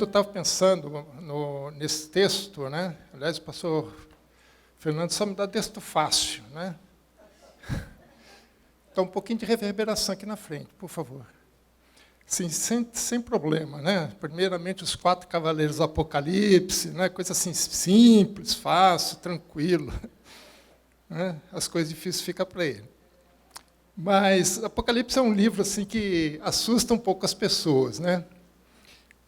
quando eu estava pensando nesse texto, né? Aliás, o pastor Fernando só me dá texto fácil, né? Então, um pouquinho de reverberação aqui na frente, por favor. Sim, sem problema, né? Primeiramente, os 4 cavaleiros do Apocalipse, né? Coisa assim, simples, fácil, tranquilo. Né? As coisas difíceis ficam para ele. Mas Apocalipse é um livro assim, que assusta um pouco as pessoas, né?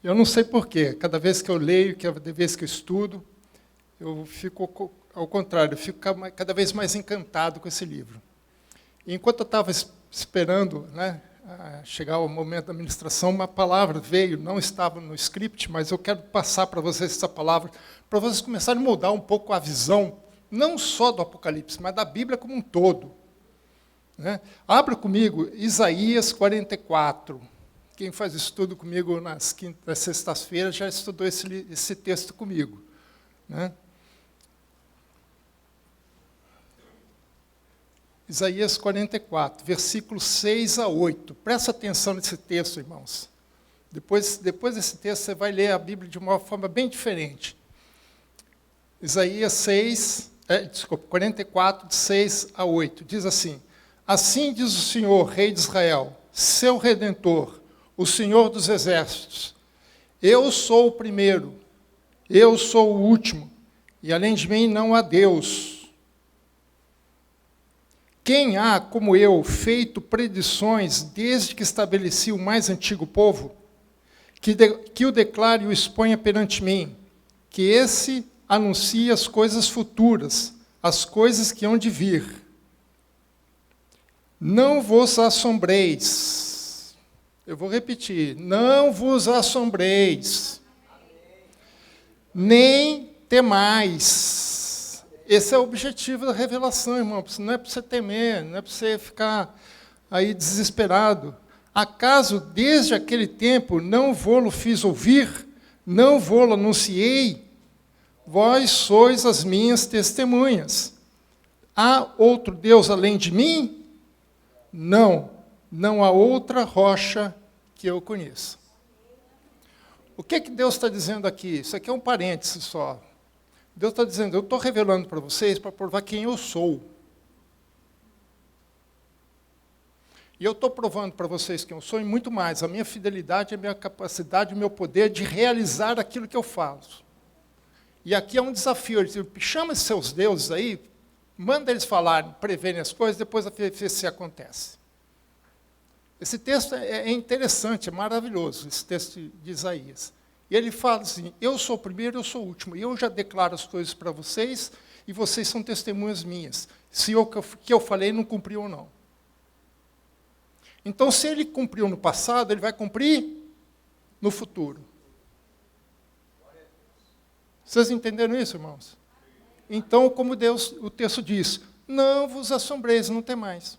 Eu não sei porquê. Cada vez que eu leio, cada vez que eu estudo, eu fico, ao contrário, eu fico cada vez mais encantado com esse livro. E enquanto eu estava esperando, né, chegar o momento da ministração, uma palavra veio, não estava no script, mas eu quero passar para vocês essa palavra, para vocês começarem a mudar um pouco a visão, não só do Apocalipse, mas da Bíblia como um todo. Né? Abra comigo Isaías 44. Quem faz estudo comigo nas sextas-feiras já estudou esse texto comigo. Né? Isaías 44, versículos 6 a 8. Presta atenção nesse texto, irmãos. Depois desse texto, você vai ler a Bíblia de uma forma bem diferente. Isaías 44, de 6 a 8. Diz assim: Assim diz o Senhor, Rei de Israel, seu Redentor, o Senhor dos Exércitos: Eu sou o primeiro, eu sou o último, e além de mim não há Deus. Quem há, como eu, feito predições desde que estabeleci o mais antigo povo, que o declare e o exponha perante mim, que esse anuncie as coisas futuras, as coisas que hão de vir. Não vos assombreis. Eu vou repetir. Não vos assombreis. Nem temais. Esse é o objetivo da revelação, irmão. Não é para você temer, não é para você ficar aí desesperado. Acaso, desde aquele tempo, não vô-lo fiz ouvir? Não vô-lo anunciei? Vós sois as minhas testemunhas. Há outro Deus além de mim? Não, não há outra rocha que eu conheça. O que Deus está dizendo aqui? Isso aqui é um parêntese só. Deus está dizendo, eu estou revelando para vocês para provar quem eu sou. E eu estou provando para vocês quem eu sou e muito mais, a minha fidelidade, a minha capacidade, o meu poder de realizar aquilo que eu faço. E aqui é um desafio, ele diz, chama esses seus deuses aí, manda eles falarem, preverem as coisas, depois a ver se acontece. Esse texto é interessante, é maravilhoso, esse texto de Isaías. E ele fala assim, eu sou o primeiro, eu sou o último, e eu já declaro as coisas para vocês, e vocês são testemunhas minhas, se o que eu falei não cumpriu ou não. Então, se ele cumpriu no passado, ele vai cumprir no futuro. Vocês entenderam isso, irmãos? Então, como o texto diz, não vos assombreis, não temais.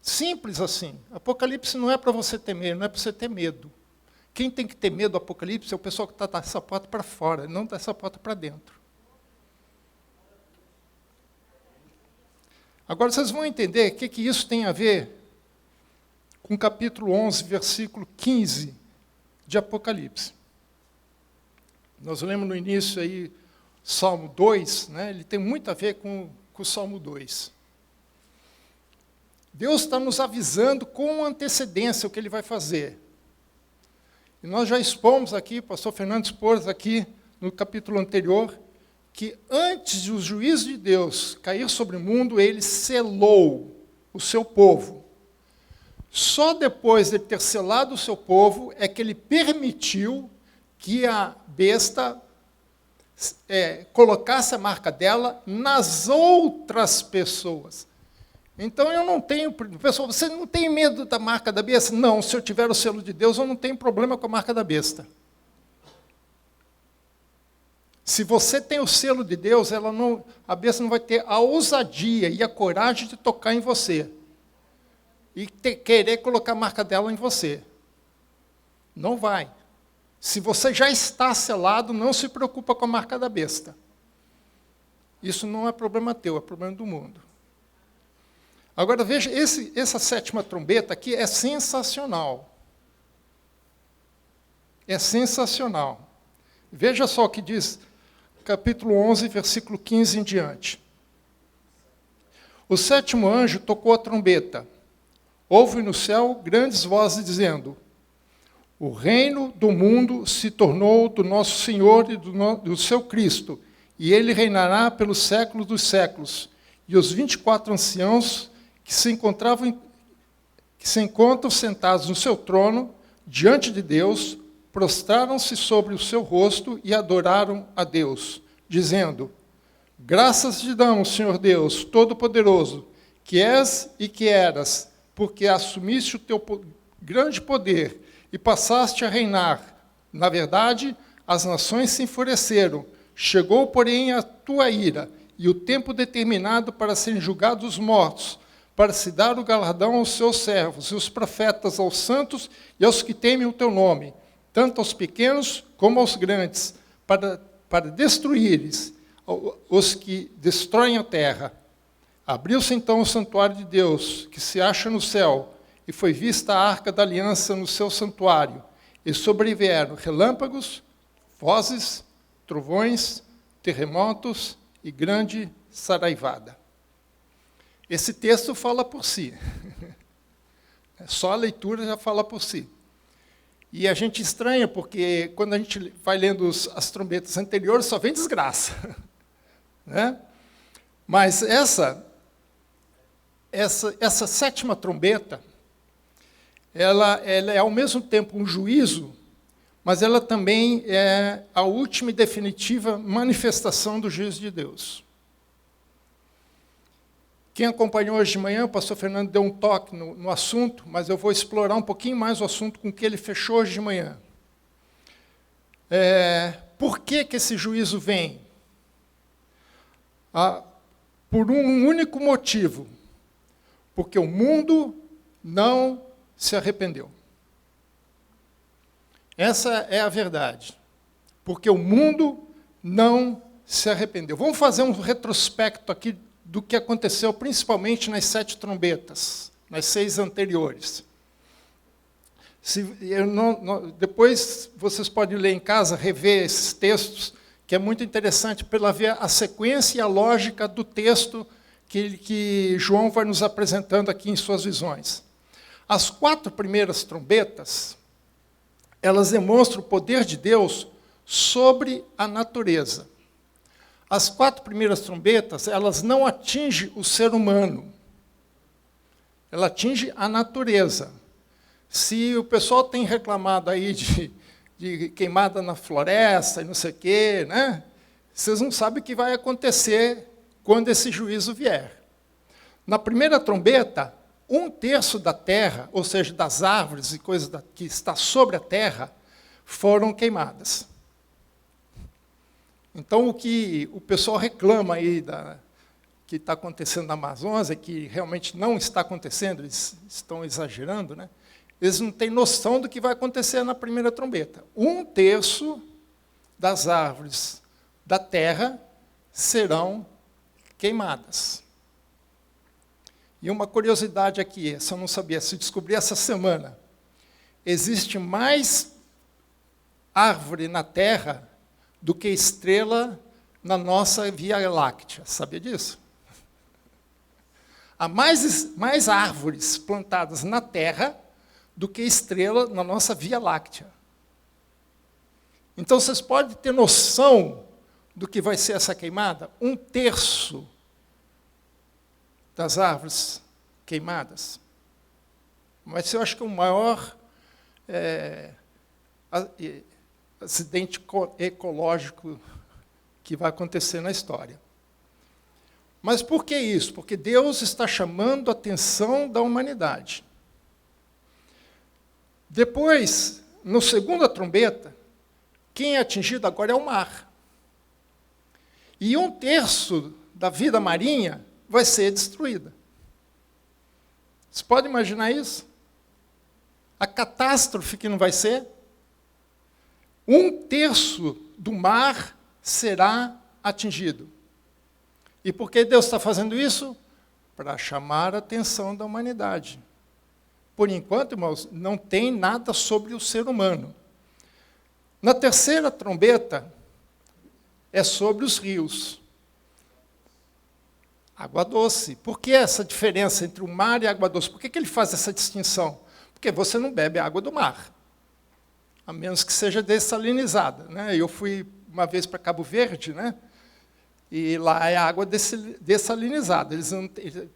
Simples assim. Apocalipse não é para você temer, não é para você ter medo. Quem tem que ter medo do Apocalipse é o pessoal que está dessa porta para fora, não dessa porta para dentro. Agora, vocês vão entender o que isso tem a ver com o capítulo 11, versículo 15 de Apocalipse. Nós lemos no início aí, Salmo 2, né? Ele tem muito a ver com o Salmo 2. Deus está nos avisando com antecedência o que Ele vai fazer. E nós já expomos aqui, o pastor Fernando expôs aqui no capítulo anterior, que antes do juízo de Deus cair sobre o mundo, Ele selou o seu povo. Só depois de ter selado o seu povo é que Ele permitiu que a besta colocasse a marca dela nas outras pessoas. Então eu não tenho... Pessoal, você não tem medo da marca da besta? Não, se eu tiver o selo de Deus, eu não tenho problema com a marca da besta. Se você tem o selo de Deus, a besta não vai ter a ousadia e a coragem de tocar em você. E querer colocar a marca dela em você. Não vai. Se você já está selado, não se preocupa com a marca da besta. Isso não é problema teu, é problema do mundo. Agora veja, essa sétima trombeta aqui é sensacional. é sensacional. Veja só o que diz, capítulo 11, versículo 15 em diante. O sétimo anjo tocou a trombeta. Houve no céu grandes vozes dizendo: o reino do mundo se tornou do nosso Senhor e do seu Cristo, e ele reinará pelos séculos dos séculos. E os 24 anciãos que se encontram sentados no seu trono, diante de Deus, prostraram-se sobre o seu rosto e adoraram a Deus, dizendo: graças te damos, Senhor Deus Todo-Poderoso, que és e que eras, porque assumiste o teu grande poder e passaste a reinar. Na verdade, as nações se enfureceram. Chegou, porém, a tua ira, e o tempo determinado para serem julgados os mortos, para se dar o galardão aos seus servos, e os profetas aos santos e aos que temem o teu nome, tanto aos pequenos como aos grandes, para destruíres os que destroem a terra. Abriu-se então o santuário de Deus, que se acha no céu, e foi vista a arca da aliança no seu santuário, e sobrevieram relâmpagos, vozes, trovões, terremotos e grande saraivada. Esse texto fala por si. Só a leitura já fala por si. E a gente estranha, porque quando a gente vai lendo as trombetas anteriores, só vem desgraça. Né? Mas essa sétima trombeta, ela é ao mesmo tempo um juízo, mas ela também é a última e definitiva manifestação do juízo de Deus. Quem acompanhou hoje de manhã, o pastor Fernando deu um toque no assunto, mas eu vou explorar um pouquinho mais o assunto com que ele fechou hoje de manhã. Por que esse juízo vem? Por um único motivo: porque o mundo não se arrependeu. Essa é a verdade. Porque o mundo não se arrependeu. Vamos fazer um retrospecto aqui do que aconteceu, principalmente nas 7 trombetas, nas 6 anteriores. Depois vocês podem ler em casa, rever esses textos, que é muito interessante para ver a sequência e a lógica do texto que João vai nos apresentando aqui em suas visões. As 4 primeiras trombetas, elas demonstram o poder de Deus sobre a natureza. As 4 primeiras trombetas, elas não atingem o ser humano. Ela atinge a natureza. Se o pessoal tem reclamado aí de queimada na floresta e não sei o quê, né? Vocês não sabem o que vai acontecer quando esse juízo vier. Na primeira trombeta, 1/3 da terra, ou seja, das árvores e coisas que está sobre a terra, foram queimadas. Então, o que o pessoal reclama aí que está acontecendo na Amazônia, que realmente não está acontecendo, eles estão exagerando, né? Eles não têm noção do que vai acontecer na primeira trombeta. 1/3 das árvores da terra serão queimadas. E uma curiosidade aqui, essa eu não sabia, se descobri essa semana. Existe mais árvore na terra do que estrela na nossa Via Láctea. Sabia disso? Há mais árvores plantadas na terra do que estrela na nossa Via Láctea. Então, vocês podem ter noção do que vai ser essa queimada? 1/3 das árvores queimadas. Mas eu acho que o maior acidente ecológico que vai acontecer na história. Mas por que isso? Porque Deus está chamando a atenção da humanidade. Depois, no segunda trombeta, quem é atingido agora é o mar. E 1/3 da vida marinha vai ser destruída. Você pode imaginar isso? A catástrofe que não vai ser? 1/3 do mar será atingido. E por que Deus está fazendo isso? Para chamar a atenção da humanidade. Por enquanto, irmãos, não tem nada sobre o ser humano. Na terceira trombeta, é sobre os rios. Água doce. Por que essa diferença entre o mar e a água doce? Por que ele faz essa distinção? Porque você não bebe água do mar, a menos que seja dessalinizada, né? Eu fui uma vez para Cabo Verde, né? E lá é água dessalinizada. Eles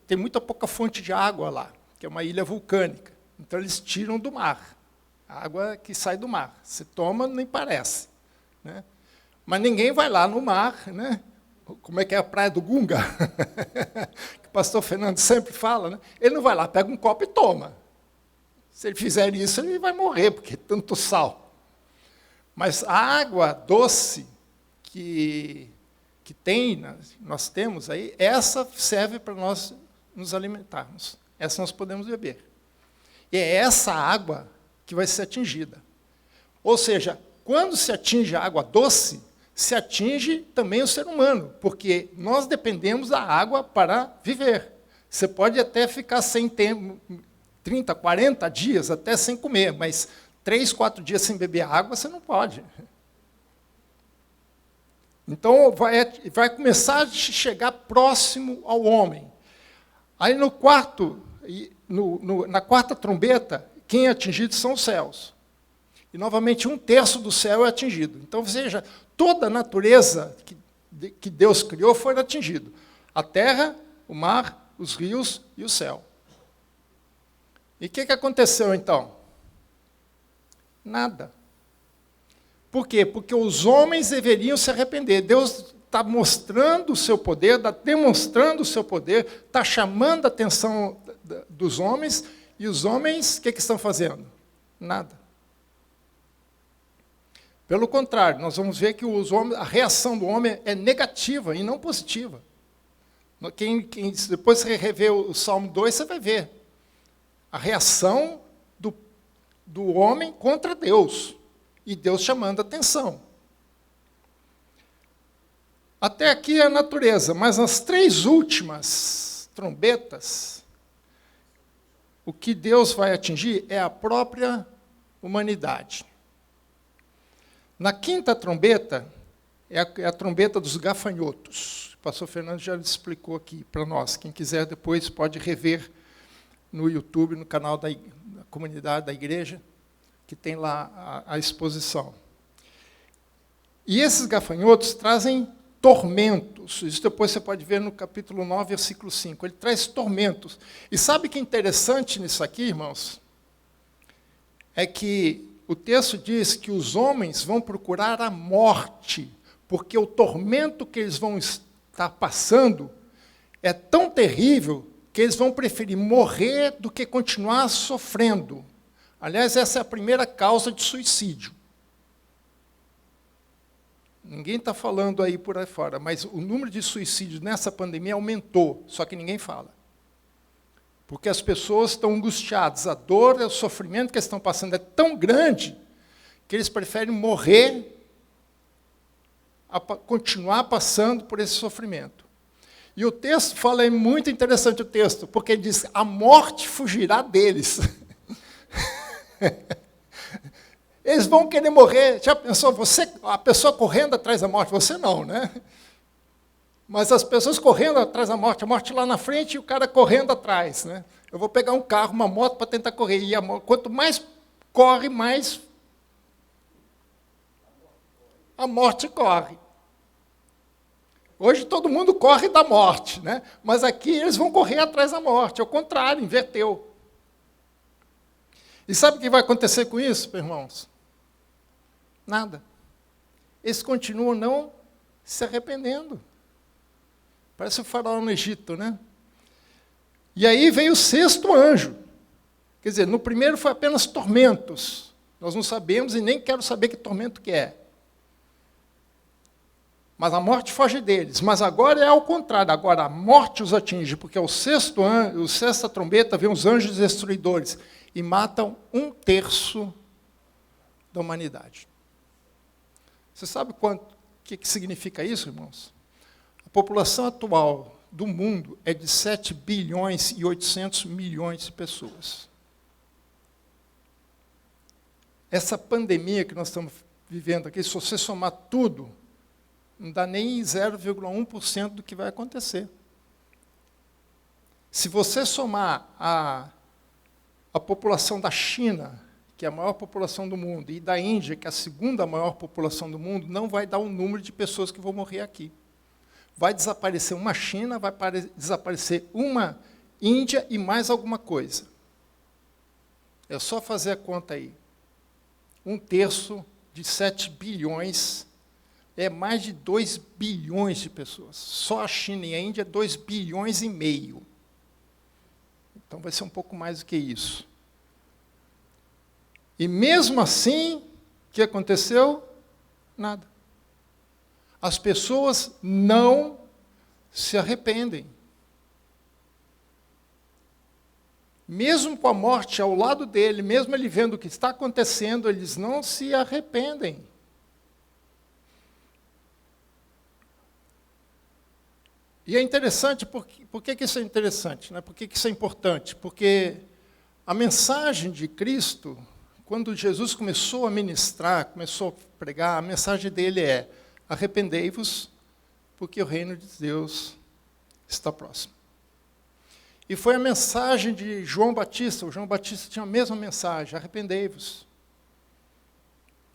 têm muita pouca fonte de água lá, que é uma ilha vulcânica. Então, eles tiram do mar. A água que sai do mar. Você toma, nem parece, né? Mas ninguém vai lá no mar, né? Como é que é a praia do Gunga? Que o pastor Fernando sempre fala, né? Ele não vai lá, pega um copo e toma. Se ele fizer isso, ele vai morrer, porque é tanto sal. Mas a água doce que nós temos aí, essa serve para nós nos alimentarmos. Essa nós podemos beber. E é essa água que vai ser atingida. Ou seja, quando se atinge a água doce, se atinge também o ser humano, porque nós dependemos da água para viver. Você pode até ficar sem tempo, 30, 40 dias, até sem comer, mas 3, 4 dias sem beber água, você não pode. Então, vai começar a chegar próximo ao homem. Aí, na quarta trombeta, quem é atingido são os céus. E, novamente, 1/3 do céu é atingido. Então, veja, toda a natureza que Deus criou foi atingido. A terra, o mar, os rios e o céu. E o que aconteceu, então? Nada. Por quê? Porque os homens deveriam se arrepender. Deus está mostrando o seu poder, está demonstrando o seu poder, está chamando a atenção dos homens, e os homens, o que estão fazendo? Nada. Pelo contrário, nós vamos ver que a reação do homem é negativa e não positiva. Depois você rever o Salmo 2, você vai ver a reação do homem contra Deus, e Deus chamando a atenção. Até aqui é a natureza, mas nas 3 últimas trombetas, o que Deus vai atingir é a própria humanidade. Na 5ª trombeta, é a trombeta dos gafanhotos. O pastor Fernando já explicou aqui para nós. Quem quiser depois pode rever no YouTube, no canal da comunidade da igreja, que tem lá a exposição. E esses gafanhotos trazem tormentos. Isso depois você pode ver no capítulo 9, versículo 5. Ele traz tormentos. E sabe o que é interessante nisso aqui, irmãos? É que o texto diz que os homens vão procurar a morte, porque o tormento que eles vão estar passando é tão terrível que eles vão preferir morrer do que continuar sofrendo. Aliás, essa é a primeira causa de suicídio. Ninguém está falando aí por aí fora, mas o número de suicídios nessa pandemia aumentou, só que ninguém fala. Porque as pessoas estão angustiadas, a dor, o sofrimento que eles estão passando é tão grande que eles preferem morrer a continuar passando por esse sofrimento. E o texto fala, é muito interessante o texto, porque ele diz, a morte fugirá deles. Eles vão querer morrer. Já pensou, a pessoa correndo atrás da morte? Você não, né? Mas as pessoas correndo atrás da morte, a morte lá na frente e o cara correndo atrás, né? Eu vou pegar um carro, uma moto para tentar correr. E quanto mais corre, mais a morte corre. Hoje todo mundo corre da morte, né? Mas aqui eles vão correr atrás da morte. Ao contrário, inverteu. E sabe o que vai acontecer com isso, meus irmãos? Nada. Eles continuam não se arrependendo. Parece o faraó no Egito, né? E aí veio o 6º anjo. Quer dizer, no primeiro foi apenas tormentos. Nós não sabemos e nem quero saber que tormento que é. Mas a morte foge deles. Mas agora é ao contrário. Agora a morte os atinge, porque o 6º anjo, a 6ª trombeta, vem os anjos destruidores e matam 1/3 da humanidade. Você sabe o que significa isso, irmãos? A população atual do mundo é de 7 bilhões e 800 milhões de pessoas. Essa pandemia que nós estamos vivendo aqui, se você somar tudo, não dá nem 0,1% do que vai acontecer. Se você somar a população da China, que é a maior população do mundo, e da Índia, que é a segunda maior população do mundo, não vai dar o número de pessoas que vão morrer aqui. Vai desaparecer uma China, vai desaparecer uma Índia e mais alguma coisa. É só fazer a conta aí. 1/3 de 7 bilhões é mais de 2 bilhões de pessoas. Só a China e a Índia, 2,5 bilhões. Então, vai ser um pouco mais do que isso. E, mesmo assim, o que aconteceu? Nada. As pessoas não se arrependem. Mesmo com a morte ao lado dele, mesmo ele vendo o que está acontecendo, eles não se arrependem. E é interessante, por que isso é interessante? Né? Por que isso é importante? Porque a mensagem de Cristo, quando Jesus começou a ministrar, começou a pregar, a mensagem dele é: arrependei-vos, porque o reino de Deus está próximo. E foi a mensagem de João Batista. O João Batista tinha a mesma mensagem: arrependei-vos.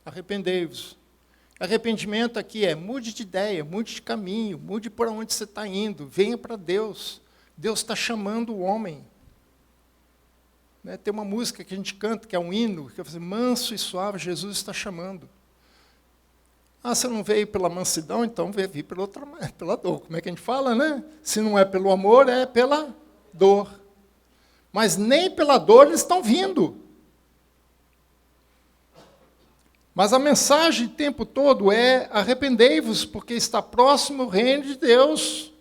Arrependei-vos. Arrependimento aqui é: mude de ideia, mude de caminho, mude por onde você está indo, venha para Deus. Deus está chamando o homem. Né, tem uma música que a gente canta, que é um hino, que é assim: manso e suave, Jesus está chamando. Ah, você não veio pela mansidão, então veio pela dor. Como é que a gente fala, né? Se não é pelo amor, é pela dor. Mas nem pela dor eles estão vindo. Mas a mensagem o tempo todo é: arrependei-vos, porque está próximo o reino de Deus.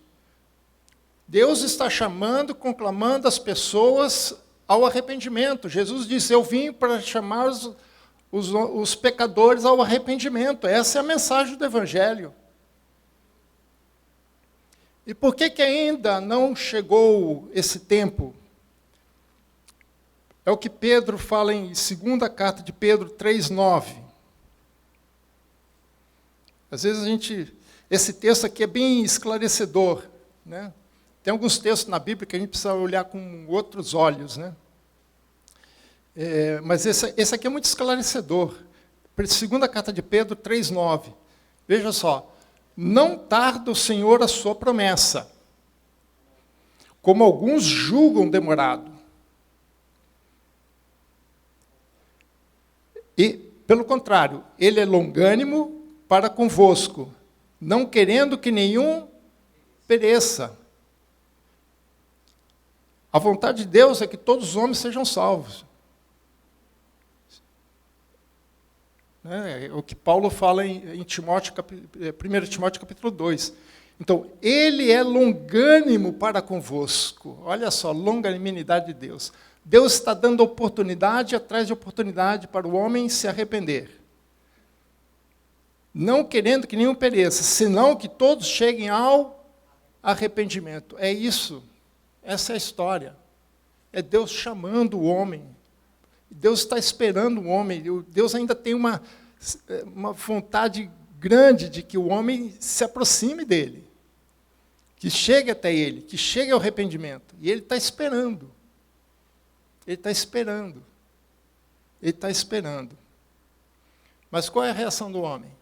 Deus está chamando, conclamando as pessoas ao arrependimento. Jesus disse: eu vim para chamar os pecadores ao arrependimento. Essa é a mensagem do Evangelho. E por que ainda não chegou esse tempo? É o que Pedro fala em 2ª carta de Pedro 3,9. Às vezes esse texto aqui é bem esclarecedor, né? Tem alguns textos na Bíblia que a gente precisa olhar com outros olhos, né? Mas esse aqui é muito esclarecedor. 2ª carta de Pedro 3,9. Veja só: não tarda o Senhor a sua promessa, como alguns julgam demorado. E, pelo contrário, ele é longânimo para convosco, não querendo que nenhum pereça. A vontade de Deus é que todos os homens sejam salvos. É o que Paulo fala em Timóteo, 1 Timóteo capítulo 2. Então, ele é longânimo para convosco. Olha só, longanimidade de Deus. Deus está dando oportunidade atrás de oportunidade para o homem se arrepender. Não querendo que nenhum pereça, senão que todos cheguem ao arrependimento. É isso. Essa é a história. É Deus chamando o homem. Deus está esperando o homem. Deus ainda tem uma vontade grande de que o homem se aproxime dele, que chegue até ele, que chegue ao arrependimento. E ele está esperando. Ele está esperando. Ele está esperando. Mas qual é a reação do homem?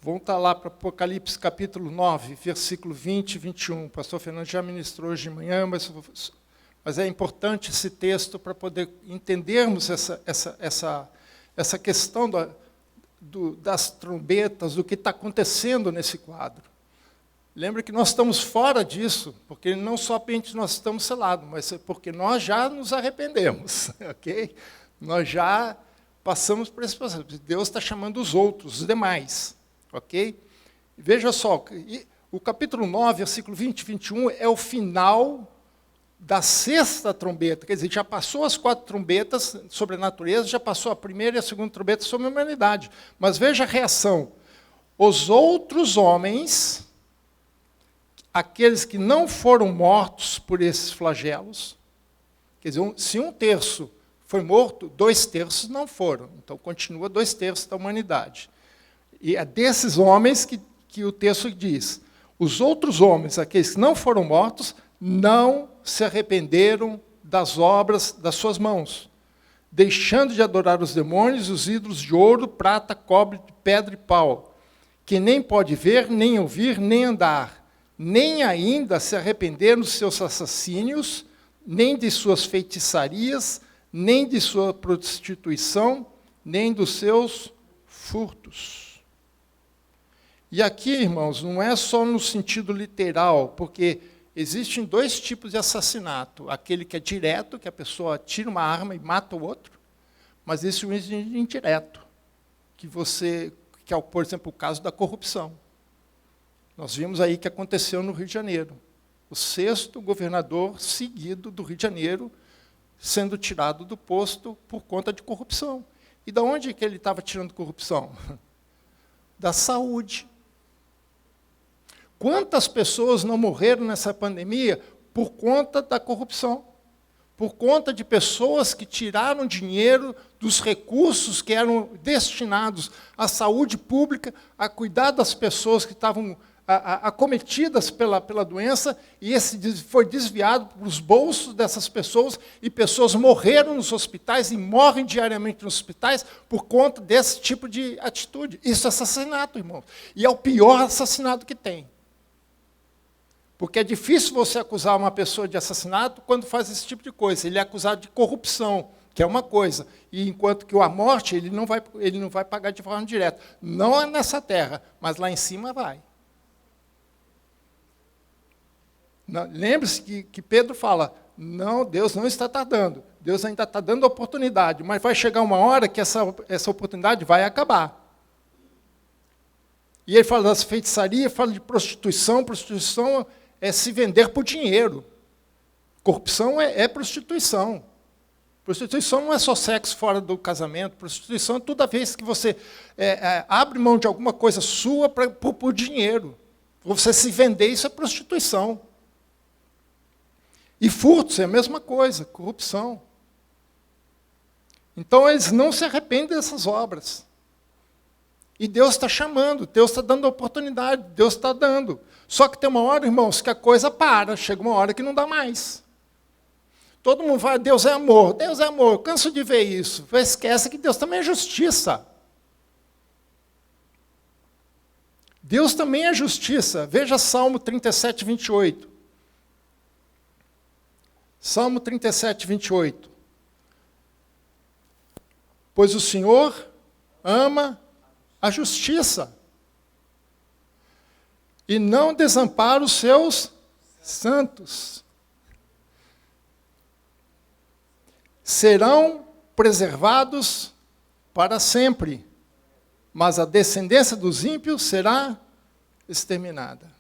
Vamos estar lá para Apocalipse capítulo 9, versículo 20 e 21. O pastor Fernando já ministrou hoje de manhã, mas é importante esse texto para poder entendermos essa questão das trombetas, do que está acontecendo nesse quadro. Lembre que nós estamos fora disso, porque não somente nós estamos selados, mas porque nós já nos arrependemos, ok? Nós já passamos por esse processo. Deus está chamando os outros, os demais. Ok? Veja só, o capítulo 9, versículo 20 e 21 é o final da 6ª trombeta. Quer dizer, já passou as 4 trombetas sobre a natureza, já passou a 1ª e a 2ª trombeta sobre a humanidade. Mas veja a reação. Os outros homens, aqueles que não foram mortos por esses flagelos, quer dizer, se 1/3 foi morto, 2/3 não foram. Então, continua 2/3 da humanidade. E é desses homens que o texto diz, os outros homens, aqueles que não foram mortos, não se arrependeram das obras das suas mãos, deixando de adorar os demônios, os ídolos de ouro, prata, cobre, pedra e pau, que nem pode ver, nem ouvir, nem andar, nem ainda se arrependeram dos seus assassínios, nem de suas feitiçarias, nem de sua prostituição, nem dos seus furtos. E aqui, irmãos, não é só no sentido literal, porque existem 2 tipos de assassinato. Aquele que é direto, que a pessoa tira uma arma e mata o outro, mas existe um indireto, que é, por exemplo, o caso da corrupção. Nós vimos aí que aconteceu no Rio de Janeiro. O 6º governador seguido do Rio de Janeiro sendo tirado do posto por conta de corrupção. E de onde que ele estava tirando corrupção? Da saúde. Quantas pessoas não morreram nessa pandemia por conta da corrupção? Por conta de pessoas que tiraram dinheiro dos recursos que eram destinados à saúde pública, a cuidar das pessoas que estavam acometidas pela doença, e esse foi desviado para os bolsos dessas pessoas, e pessoas morreram nos hospitais e morrem diariamente nos hospitais por conta desse tipo de atitude. Isso é assassinato, irmão. E é o pior assassinato que tem. Porque é difícil você acusar uma pessoa de assassinato quando faz esse tipo de coisa. Ele é acusado de corrupção, que é uma coisa. E enquanto que a morte, ele não vai pagar de forma direta. Não é nessa terra, mas lá em cima vai. Lembre-se que Pedro fala, não, Deus não está tardando. Deus ainda está dando oportunidade, mas vai chegar uma hora que essa oportunidade vai acabar. E ele fala das feitiçarias, fala de prostituição. Prostituição é se vender por dinheiro. Corrupção é prostituição. Prostituição não é só sexo fora do casamento. Prostituição é toda vez que você abre mão de alguma coisa sua por dinheiro. Você se vender, isso é prostituição. E furtos é a mesma coisa, corrupção. Então, eles não se arrependem dessas obras. E Deus está chamando, Deus está dando oportunidade, Deus está dando. Só que tem uma hora, irmãos, que a coisa para, chega uma hora que não dá mais. Todo mundo fala, Deus é amor, canso de ver isso. Esquece que Deus também é justiça. Deus também é justiça. Veja Salmo 37, 28. Salmo 37, 28. Pois o Senhor ama a justiça e não desampara os seus santos. Serão preservados para sempre, mas a descendência dos ímpios será exterminada.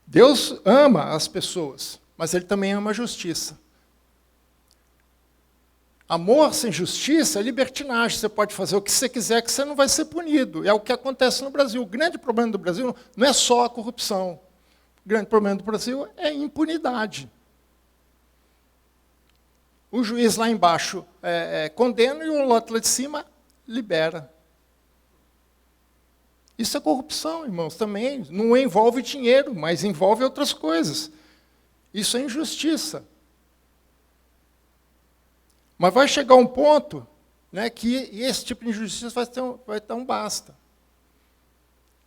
Deus ama as pessoas, mas Ele também ama a justiça. Amor sem justiça é libertinagem. Você pode fazer o que você quiser, que você não vai ser punido. É o que acontece no Brasil. O grande problema do Brasil não é só a corrupção. O grande problema do Brasil é a impunidade. O juiz lá embaixo condena e o lote lá de cima libera. Isso é corrupção, irmãos, também. Não envolve dinheiro, mas envolve outras coisas. Isso é injustiça. Mas vai chegar um ponto, né, que esse tipo de injustiça vai ter um basta.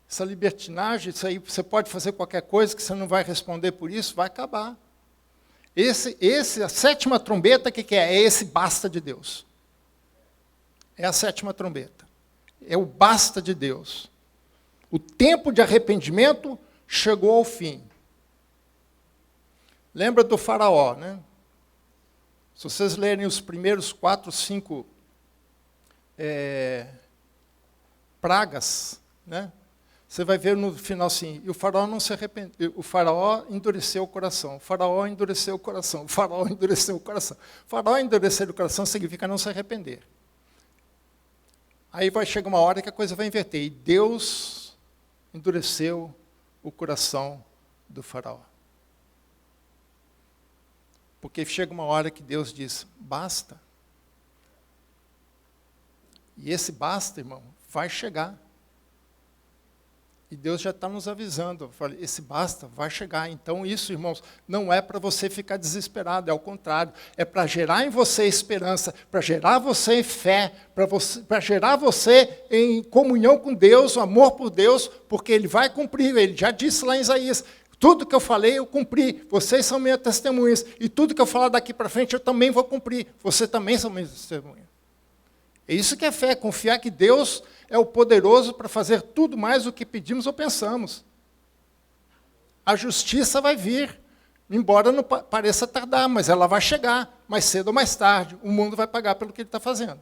Essa libertinagem, isso aí, você pode fazer qualquer coisa que você não vai responder por isso, vai acabar. A sétima trombeta, o que é? É esse basta de Deus. É a sétima trombeta. É o basta de Deus. O tempo de arrependimento chegou ao fim. Lembra do faraó, né? Se vocês lerem os primeiros 4, 5 pragas, né? Você vai ver no final assim, e o faraó não se arrependeu, o faraó endureceu o coração, o faraó endureceu o coração, o faraó endureceu o coração. O faraó endurecer o coração significa não se arrepender. Aí vai chegar uma hora que a coisa vai inverter, e Deus endureceu o coração do faraó. Porque chega uma hora que Deus diz, basta. E esse basta, irmão, vai chegar. E Deus já está nos avisando. Eu falei, esse basta vai chegar. Então isso, irmãos, não é para você ficar desesperado, é ao contrário. É para gerar em você esperança, para gerar você em fé, para gerar você em comunhão com Deus, o amor por Deus, porque Ele vai cumprir. Ele já disse lá em Isaías, tudo que eu falei eu cumpri, vocês são minhas testemunhas, e tudo que eu falar daqui para frente eu também vou cumprir, você também são minhas testemunhas. É isso que é fé, confiar que Deus é o poderoso para fazer tudo mais do que pedimos ou pensamos. A justiça vai vir, embora não pareça tardar, mas ela vai chegar, mais cedo ou mais tarde, o mundo vai pagar pelo que ele está fazendo.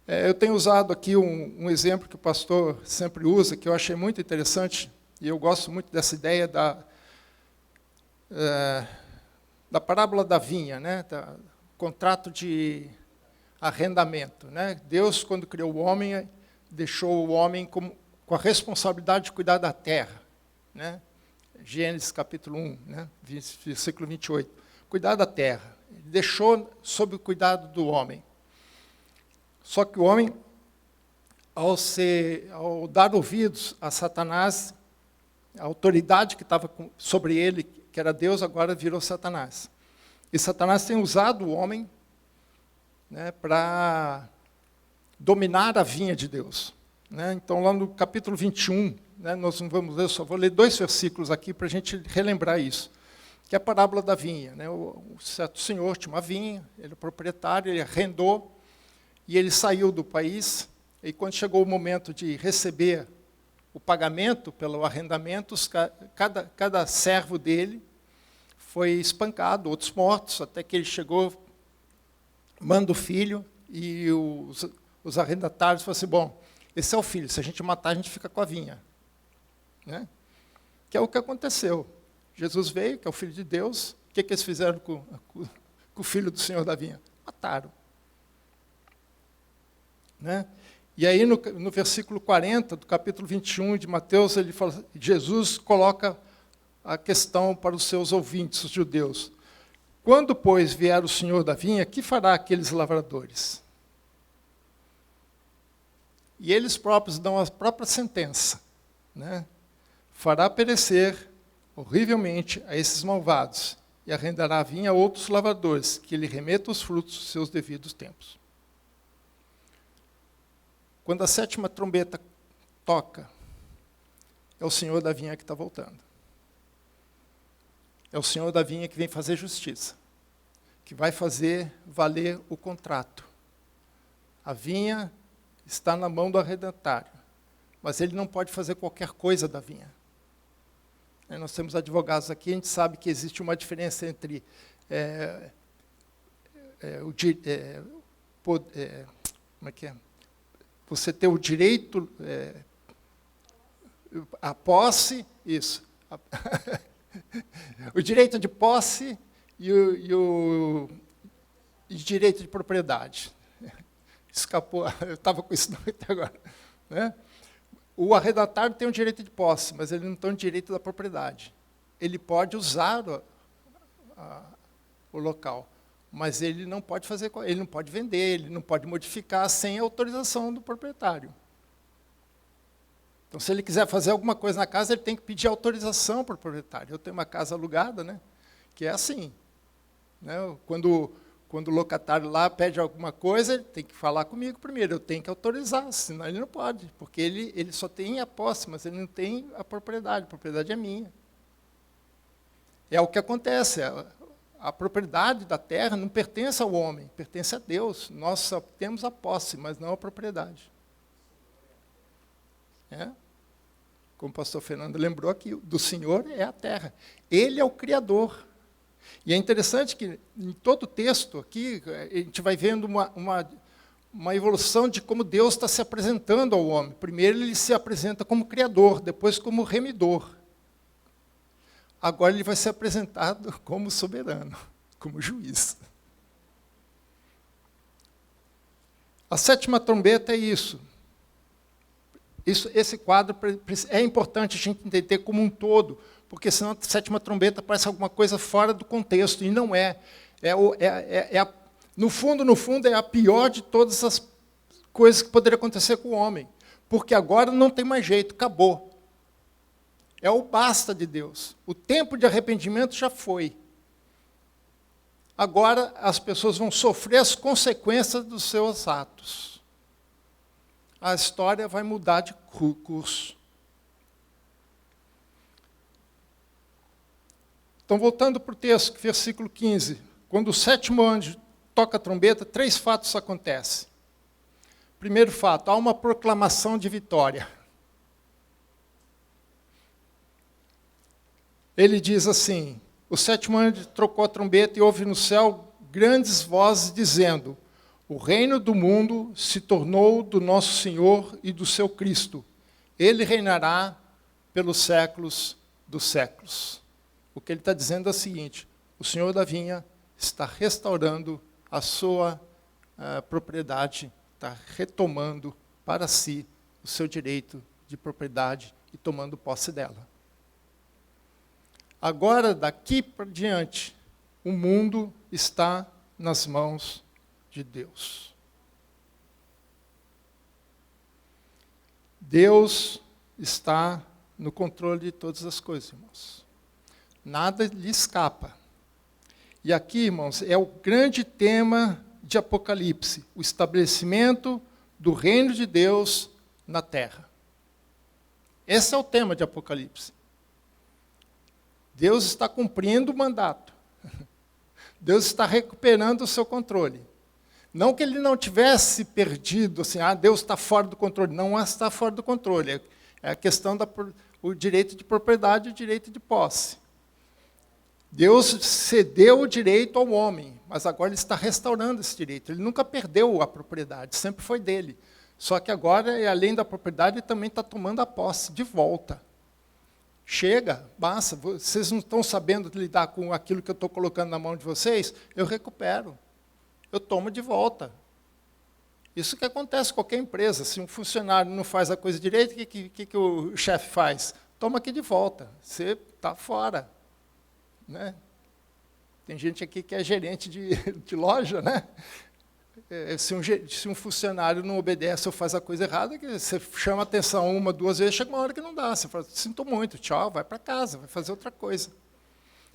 Eu tenho usado aqui um exemplo que o pastor sempre usa, que eu achei muito interessante, e eu gosto muito dessa ideia da parábola da vinha, né? Contrato de arrendamento. Né? Deus, quando criou o homem, deixou o homem com a responsabilidade de cuidar da terra. Né? Gênesis capítulo 1, né? Versículo 28. Cuidar da terra. Ele deixou sob o cuidado do homem. Só que o homem, ao dar ouvidos a Satanás, a autoridade que estava sobre ele, que era Deus, agora virou Satanás. E Satanás tem usado o homem, né, para dominar a vinha de Deus. Né? Então, lá no capítulo 21, né, nós não vamos ler, só vou ler 2 versículos aqui para a gente relembrar isso, que é a parábola da vinha. Né? O certo senhor tinha uma vinha, ele é proprietário, ele arrendou, e ele saiu do país, e quando chegou o momento de receber o pagamento pelo arrendamento, cada servo dele foi espancado, outros mortos, até que ele chegou, manda o filho, e os arrendatários falaram assim, bom, esse é o filho, se a gente matar, a gente fica com a vinha. Né? Que é o que aconteceu. Jesus veio, que é o Filho de Deus, o que eles fizeram com o filho do Senhor da vinha? Mataram. Né? E aí, no versículo 40, do capítulo 21 de Mateus, ele fala, Jesus coloca a questão para os seus ouvintes, os judeus. Quando, pois, vier o Senhor da vinha, que fará aqueles lavradores? E eles próprios dão a própria sentença. Né? Fará perecer horrivelmente a esses malvados, e arrendará a vinha a outros lavradores, que lhe remetam os frutos dos seus devidos tempos. Quando a 7ª trombeta toca, é o Senhor da vinha que está voltando. É o Senhor da vinha que vem fazer justiça, que vai fazer valer o contrato. A vinha está na mão do arrendatário, mas ele não pode fazer qualquer coisa da vinha. Nós temos advogados aqui, a gente sabe que existe uma diferença entre como é que é? Você ter o direito, a posse, isso. O direito de posse e o direito de propriedade. Escapou, eu estava com isso até agora. Né? O arrendatário tem o direito de posse, mas ele não tem o direito da propriedade. Ele pode usar o local, mas ele não pode fazer, ele não pode vender, ele não pode modificar sem autorização do proprietário. Então, se ele quiser fazer alguma coisa na casa, ele tem que pedir autorização para o proprietário. Eu tenho uma casa alugada, né, que é assim. Né, quando o locatário lá pede alguma coisa, ele tem que falar comigo primeiro, eu tenho que autorizar, senão ele não pode, porque ele só tem a posse, mas ele não tem a propriedade é minha. É o que acontece, a propriedade da terra não pertence ao homem, pertence a Deus. Nós só temos a posse, mas não a propriedade. Como o pastor Fernando lembrou aqui, do Senhor é a terra. Ele é o Criador. E é interessante que, em todo o texto aqui, a gente vai vendo uma evolução de como Deus está se apresentando ao homem. Primeiro, ele se apresenta como Criador, depois como Remidor. Agora, ele vai ser apresentado como soberano, como juiz. A 7ª trombeta é isso. Esse quadro é importante a gente entender como um todo, porque senão a sétima trombeta parece alguma coisa fora do contexto, e não é. No fundo, é a pior de todas as coisas que poderia acontecer com o homem, porque agora não tem mais jeito, acabou. É o basta de Deus. O tempo de arrependimento já foi. Agora as pessoas vão sofrer as consequências dos seus atos. A história vai mudar de curso. Então, voltando para o texto, versículo 15. Quando o sétimo anjo toca a trombeta, 3 fatos acontecem. Primeiro fato, há uma proclamação de vitória. Ele diz assim, o sétimo anjo tocou a trombeta e houve no céu grandes vozes dizendo, o reino do mundo se tornou do nosso Senhor e do seu Cristo. Ele reinará pelos séculos dos séculos. O que ele está dizendo é o seguinte, o Senhor da vinha está restaurando a sua propriedade, está retomando para si o seu direito de propriedade e tomando posse dela. Agora, daqui para diante, o mundo está nas mãos de Deus. Deus está no controle de todas as coisas, irmãos. Nada lhe escapa. E aqui, irmãos, é o grande tema de Apocalipse, o estabelecimento do reino de Deus na terra. Esse é o tema de Apocalipse. Deus está cumprindo o mandato. Deus está recuperando o seu controle. Não que ele não tivesse perdido, assim, Deus está fora do controle. Não está fora do controle. É a questão do direito de propriedade e o direito de posse. Deus cedeu o direito ao homem, mas agora ele está restaurando esse direito. Ele nunca perdeu a propriedade, sempre foi dele. Só que agora, além da propriedade, ele também está tomando a posse de volta. Chega, basta, vocês não estão sabendo lidar com aquilo que eu estou colocando na mão de vocês, eu recupero, eu tomo de volta. Isso que acontece em qualquer empresa, se um funcionário não faz a coisa direito, o que o chefe faz? Toma aqui de volta, você está fora. Né? Tem gente aqui que é gerente de loja, né? Se um funcionário não obedece ou faz a coisa errada, que você chama a atenção 1, 2 vezes, chega uma hora que não dá. Você fala, sinto muito, tchau, vai para casa, vai fazer outra coisa.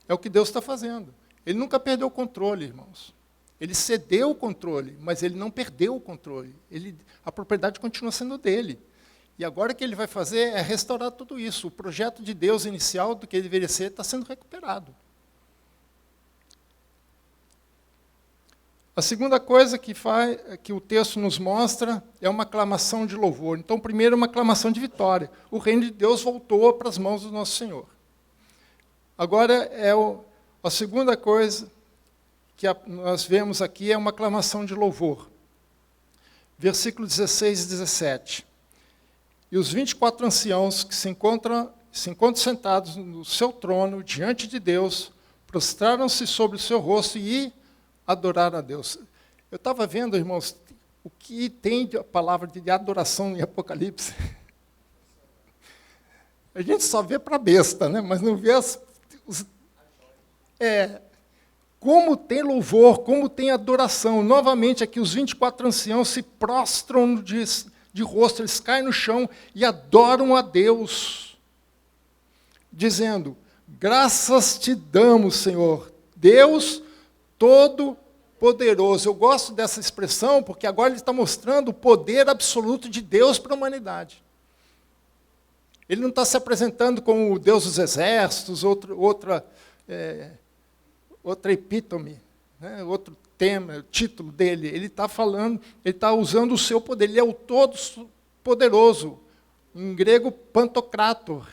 É o que Deus está fazendo. Ele nunca perdeu o controle, irmãos. Ele cedeu o controle, mas ele não perdeu o controle. A propriedade continua sendo dele. E agora o que ele vai fazer é restaurar tudo isso. O projeto de Deus inicial do que ele deveria ser está sendo recuperado. A segunda coisa que o texto nos mostra é uma aclamação de louvor. Então, primeiro, uma aclamação de vitória. O reino de Deus voltou para as mãos do nosso Senhor. Agora, a segunda coisa que nós vemos aqui é uma aclamação de louvor. Versículo 16 e 17. E os 24 anciãos que se encontram sentados no seu trono, diante de Deus, prostraram-se sobre o seu rosto e adoraram a Deus. Eu estava vendo, irmãos, o que tem a palavra de adoração em Apocalipse. A gente só vê para besta, né? Mas não vê como tem louvor, como tem adoração. Novamente, aqui os 24 anciãos se prostram de rosto, eles caem no chão e adoram a Deus, dizendo, graças te damos, Senhor, Deus Todo-Poderoso. Eu gosto dessa expressão, porque agora ele está mostrando o poder absoluto de Deus para a humanidade. Ele não está se apresentando como o Deus dos exércitos, outra epítome, né, outro tema, o título dele. Ele está falando, ele está usando o seu poder. Ele é o Todo-Poderoso. Em grego, Pantocrator.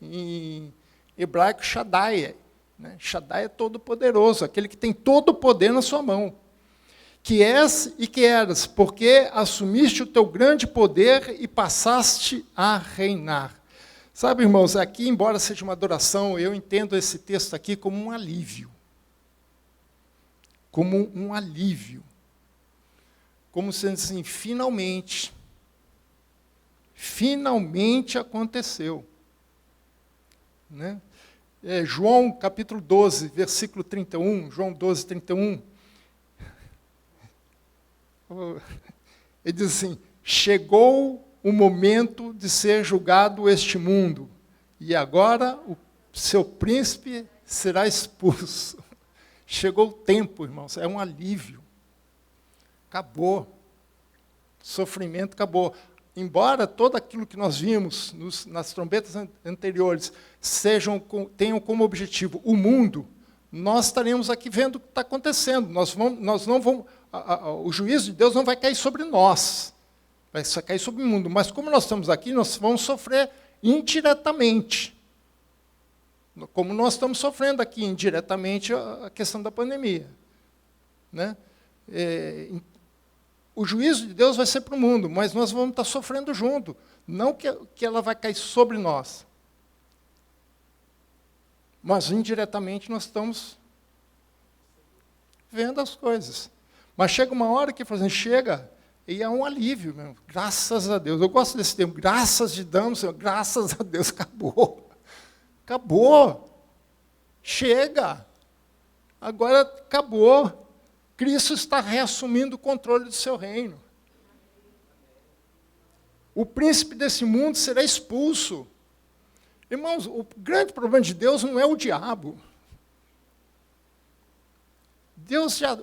Em hebraico, Shaddai. Shaddai é todo-poderoso, aquele que tem todo o poder na sua mão. Que és e que eras, porque assumiste o teu grande poder e passaste a reinar. Sabe, irmãos, aqui, embora seja uma adoração, eu entendo esse texto aqui como um alívio. Como um alívio. Como sendo assim, finalmente, Finalmente aconteceu. Né? João capítulo 12, versículo 31, João 12, 31. Ele diz assim: chegou o momento de ser julgado este mundo, e agora o seu príncipe será expulso. Chegou o tempo, irmãos, é um alívio. Acabou. Sofrimento acabou. Embora todo aquilo que nós vimos nas trombetas anteriores tenham como objetivo o mundo, nós estaremos aqui vendo o que está acontecendo. Nós não vamos, o juízo de Deus não vai cair sobre nós, vai cair sobre o mundo. Mas como nós estamos aqui, nós vamos sofrer indiretamente. Como nós estamos sofrendo aqui indiretamente a questão da pandemia. Né? O juízo de Deus vai ser para o mundo, mas nós vamos estar sofrendo junto. Não que ela vai cair sobre nós. Mas indiretamente nós estamos vendo as coisas. Mas chega uma hora que chega, e é um alívio mesmo. Graças a Deus. Eu gosto desse termo, graças de damos, Senhor, graças a Deus, acabou. Acabou. Chega. Agora acabou. Cristo está reassumindo o controle do seu reino. O príncipe desse mundo será expulso. Irmãos, o grande problema de Deus não é o diabo.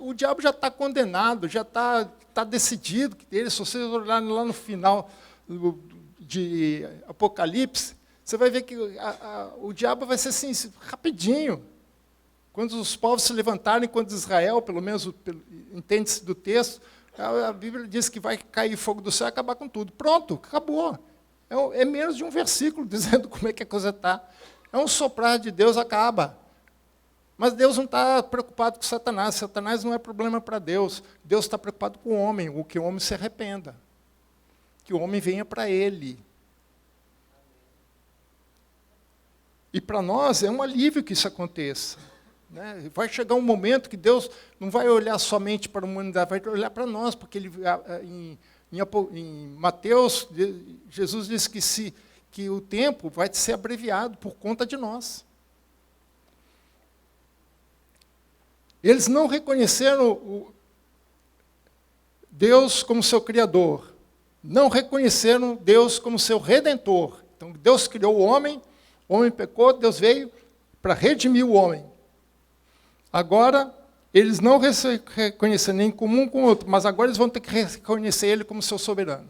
O diabo já está condenado, já está decidido que ele, se vocês olharem lá no final de Apocalipse, você vai ver que o diabo vai ser assim, rapidinho. Quando os povos se levantarem contra Israel, pelo menos entende-se do texto, a Bíblia diz que vai cair fogo do céu e acabar com tudo. Pronto, acabou. É menos de um versículo dizendo como é que a coisa está. É um soprar de Deus, acaba. Mas Deus não está preocupado com Satanás. Satanás não é problema para Deus. Deus está preocupado com o homem, que o homem se arrependa. Que o homem venha para Ele. E para nós é um alívio que isso aconteça. Né? Vai chegar um momento que Deus não vai olhar somente para a humanidade, vai olhar para nós, porque em Mateus, Jesus disse que o tempo vai ser abreviado por conta de nós. Eles não reconheceram Deus como seu Criador, não reconheceram Deus como seu Redentor. Então, Deus criou o homem pecou, Deus veio para redimir o homem. Agora, eles não reconheceram nem como um com o outro, mas agora eles vão ter que reconhecer Ele como seu soberano.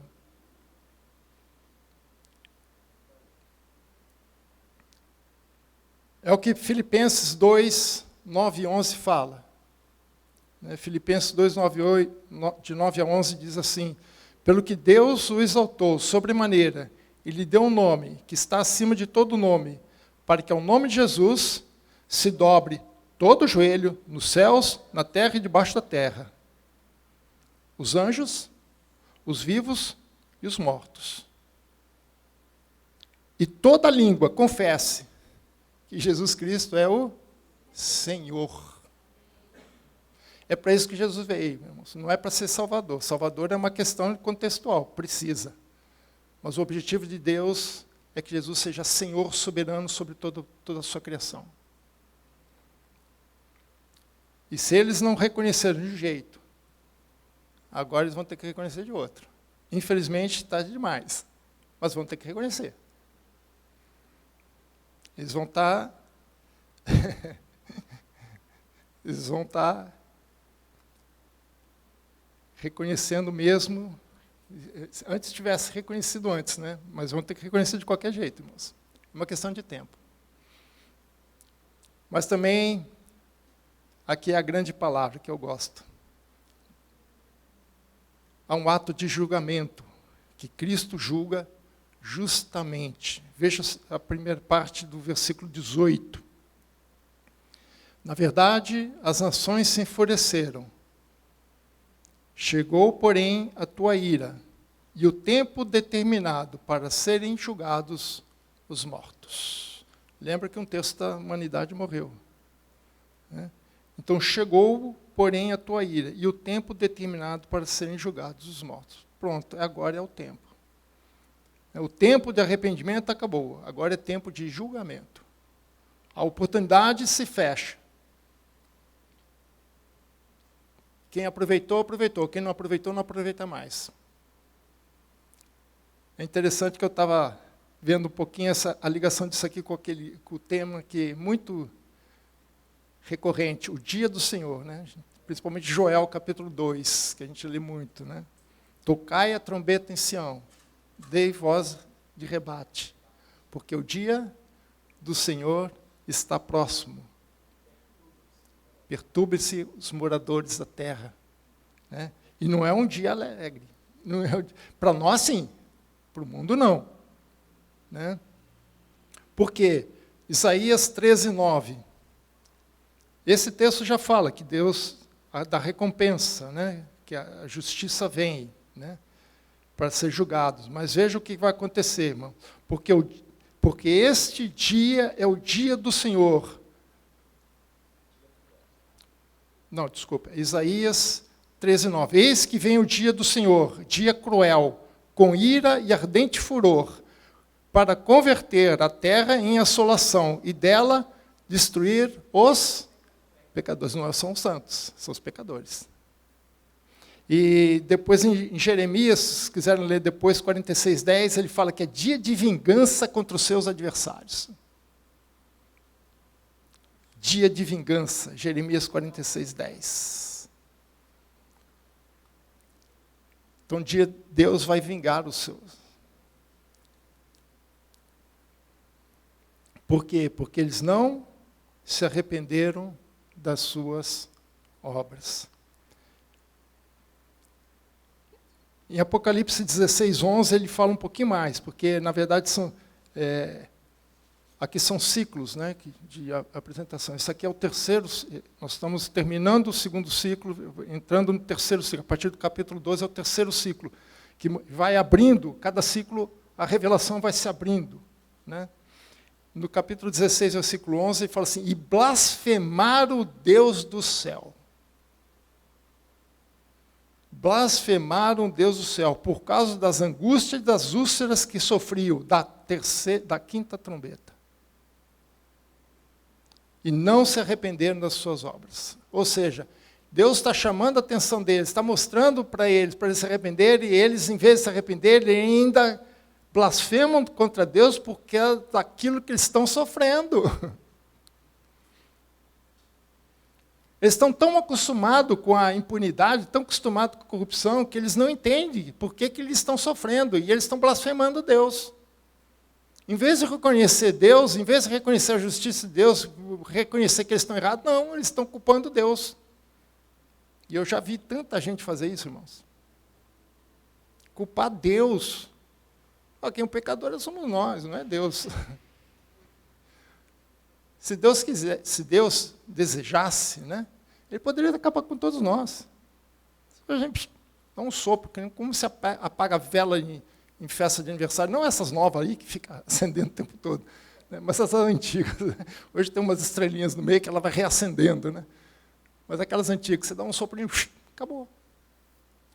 É o que Filipenses 2, 9 e 11 fala. Filipenses 2, de 9 a 11 diz assim: pelo que Deus o exaltou sobremaneira, e lhe deu um nome que está acima de todo nome, para que ao nome de Jesus se dobre todo o joelho, nos céus, na terra e debaixo da terra. Os anjos, os vivos e os mortos. E toda língua confesse que Jesus Cristo é o Senhor. É para isso que Jesus veio, meu irmão. Não é para ser Salvador. Salvador é uma questão contextual, precisa. Mas o objetivo de Deus é que Jesus seja Senhor soberano sobre toda a sua criação. E se eles não reconheceram de um jeito, agora eles vão ter que reconhecer de outro. Infelizmente, tarde demais, mas vão ter que reconhecer. Eles vão estar reconhecendo mesmo, antes tivesse reconhecido antes, né? Mas vão ter que reconhecer de qualquer jeito, irmãos. É uma questão de tempo. Mas também, aqui é a grande palavra que eu gosto. Há um ato de julgamento, que Cristo julga justamente. Veja a primeira parte do versículo 18. Na verdade, as nações se enfureceram. Chegou, porém, a tua ira, e o tempo determinado para serem julgados os mortos. Lembra que um terço da humanidade morreu. Né? Então, chegou, porém, a tua ira, e o tempo determinado para serem julgados os mortos. Pronto, agora é o tempo. O tempo de arrependimento acabou, agora é tempo de julgamento. A oportunidade se fecha. Quem aproveitou, aproveitou. Quem não aproveitou, não aproveita mais. É interessante que eu estava vendo um pouquinho a ligação disso aqui com o tema que é muito recorrente, o dia do Senhor, né? Principalmente Joel, capítulo 2, que a gente lê muito. Né? Tocai a trombeta em Sião, dei voz de rebate, porque o dia do Senhor está próximo. Perturbe-se os moradores da terra. Né? E não é um dia alegre. Para nós, sim. Para o mundo, não. Né? Por quê? Isaías 13:9. Esse texto já fala que Deus dá recompensa, né? Que a justiça vem, né? Para ser julgados. Mas veja o que vai acontecer, irmão. Porque este dia é o dia do Senhor. Não, desculpa. Isaías 13:9. Eis que vem o dia do Senhor, dia cruel, com ira e ardente furor, para converter a terra em assolação e dela destruir os pecadores. Não são os santos, são os pecadores. E depois em Jeremias, se quiserem ler depois, 46:10, ele fala que é dia de vingança contra os seus adversários. Dia de vingança, Jeremias 46:10. Então, Deus vai vingar os seus. Por quê? Porque eles não se arrependeram das suas obras. Em Apocalipse 16:11, ele fala um pouquinho mais, porque, na verdade, aqui são ciclos, né, de apresentação. Esse aqui é o terceiro, nós estamos terminando o segundo ciclo, entrando no terceiro ciclo. A partir do capítulo 12 é o terceiro ciclo, que vai abrindo, cada ciclo, a revelação vai se abrindo. Né? No capítulo 16, versículo 11, ele fala assim, e blasfemaram o Deus do céu. Blasfemaram o Deus do céu, por causa das angústias e das úlceras que sofriam, da quinta trombeta. E não se arrependeram das suas obras. Ou seja, Deus está chamando a atenção deles, está mostrando para eles se arrependerem, e eles, em vez de se arrependerem, ainda blasfemam contra Deus porque é daquilo que eles estão sofrendo. Eles estão tão acostumados com a impunidade, tão acostumados com a corrupção, que eles não entendem por que eles estão sofrendo, e eles estão blasfemando Deus. Em vez de reconhecer Deus, em vez de reconhecer a justiça de Deus, reconhecer que eles estão errados, não, eles estão culpando Deus. E eu já vi tanta gente fazer isso, irmãos. Culpar Deus. Quem é um pecador somos nós, não é Deus. Se Deus quiser, se Deus desejasse, né, ele poderia acabar com todos nós. A gente dá um sopro, como se apaga a vela em festa de aniversário, não essas novas aí que ficam acendendo o tempo todo, né, mas essas antigas. Hoje tem umas estrelinhas no meio que ela vai reacendendo, né? Mas aquelas antigas, você dá um soprinho, acabou.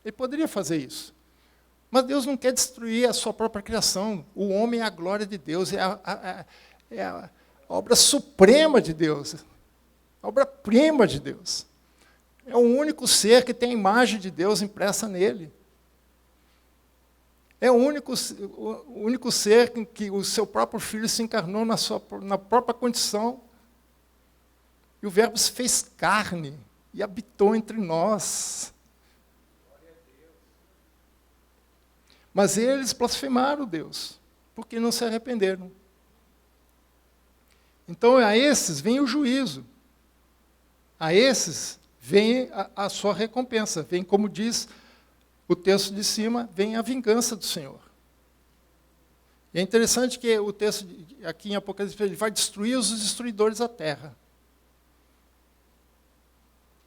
Ele poderia fazer isso. Mas Deus não quer destruir a sua própria criação. O homem é a glória de Deus, é a obra suprema de Deus, a obra-prima de Deus. É o único ser que tem a imagem de Deus impressa nele. É o único ser que o seu próprio Filho se encarnou na própria condição. E o Verbo se fez carne e habitou entre nós. Mas eles blasfemaram Deus, porque não se arrependeram. Então, a esses vem o juízo. A esses vem a sua recompensa. Vem, como diz o texto de cima, vem a vingança do Senhor. E é interessante que o texto aqui em Apocalipse, ele vai destruir os destruidores da terra.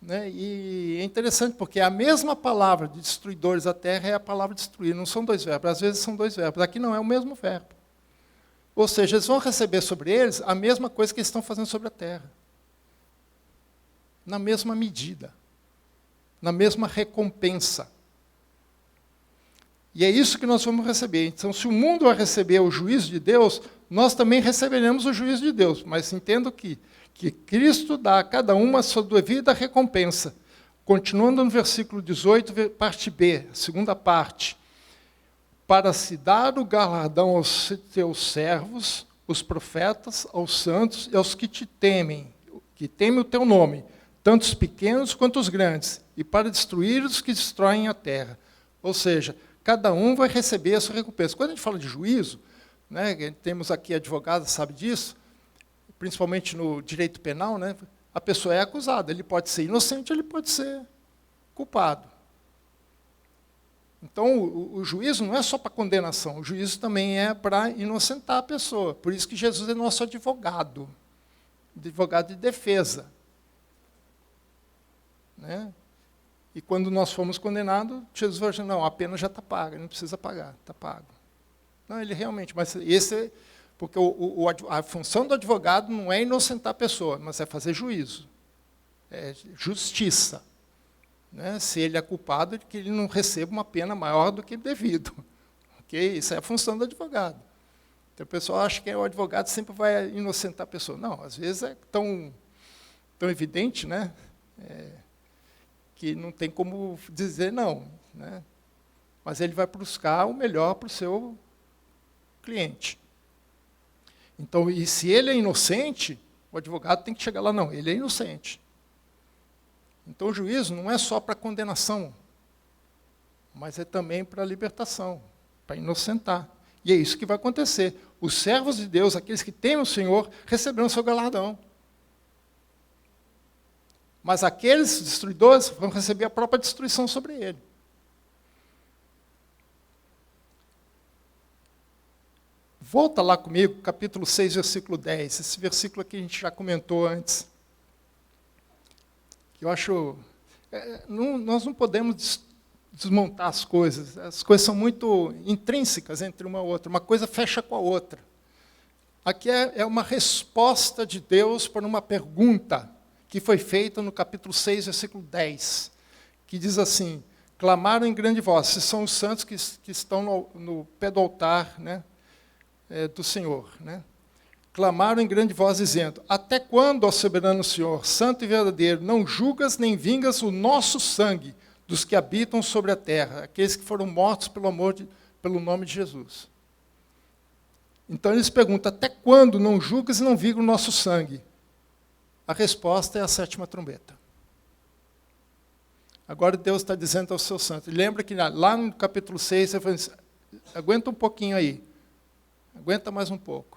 Né? E é interessante porque a mesma palavra de destruidores da terra é a palavra destruir. Não são dois verbos, às vezes são dois verbos. Aqui não é o mesmo verbo. Ou seja, eles vão receber sobre eles a mesma coisa que eles estão fazendo sobre a terra. Na mesma medida. Na mesma recompensa. E é isso que nós vamos receber. Então, se o mundo vai receber o juízo de Deus, nós também receberemos o juízo de Deus. Mas entendo que Cristo dá a cada uma a sua devida recompensa. Continuando no versículo 18, parte B, segunda parte. Para se dar o galardão aos teus servos, os profetas, aos santos e aos que te temem, que temem o teu nome, tanto os pequenos quanto os grandes, e para destruir os que destroem a terra. Ou seja, cada um vai receber a sua recompensa. Quando a gente fala de juízo, né, temos aqui advogados, sabe disso, principalmente no direito penal, né, a pessoa é acusada, ele pode ser inocente, ele pode ser culpado. Então, o juízo não é só para condenação, o juízo também é para inocentar a pessoa. Por isso que Jesus é nosso advogado de defesa. Né? E quando nós fomos condenados, Jesus falou assim, não, a pena já está paga, não precisa pagar, está pago. Não, ele realmente, mas esse, porque a função do advogado não é inocentar a pessoa, mas é fazer juízo, é justiça. Né? Se ele é culpado, que ele não receba uma pena maior do que devido. Okay? Isso é a função do advogado. Então, o pessoal acha que o advogado sempre vai inocentar a pessoa. Não, às vezes é tão evidente, né? Que não tem como dizer não. Né? Mas ele vai buscar o melhor para o seu cliente. Então, e se ele é inocente, o advogado tem que chegar lá, não, ele é inocente. Então, o juízo não é só para condenação, mas é também para libertação, para inocentar. E é isso que vai acontecer. Os servos de Deus, aqueles que temem o Senhor, receberão seu galardão. Mas aqueles destruidores vão receber a própria destruição sobre ele. Volta lá comigo, capítulo 6, versículo 10. Esse versículo aqui a gente já comentou antes. Eu acho, nós não podemos desmontar as coisas são muito intrínsecas entre uma e outra, uma coisa fecha com a outra. Aqui é uma resposta de Deus para uma pergunta que foi feita no capítulo 6, versículo 10, que diz assim, clamaram em grande voz, esses são os santos que estão no pé do altar, né, do Senhor, né? Clamaram em grande voz, dizendo, até quando, ó soberano Senhor, santo e verdadeiro, não julgas nem vingas o nosso sangue dos que habitam sobre a terra, aqueles que foram mortos pelo nome de Jesus? Então eles perguntam, até quando não julgas e não vingas o nosso sangue? A resposta é a sétima trombeta. Agora Deus está dizendo aos seus santos, lembra que lá no capítulo 6, ele falou assim, aguenta um pouquinho aí, aguenta mais um pouco.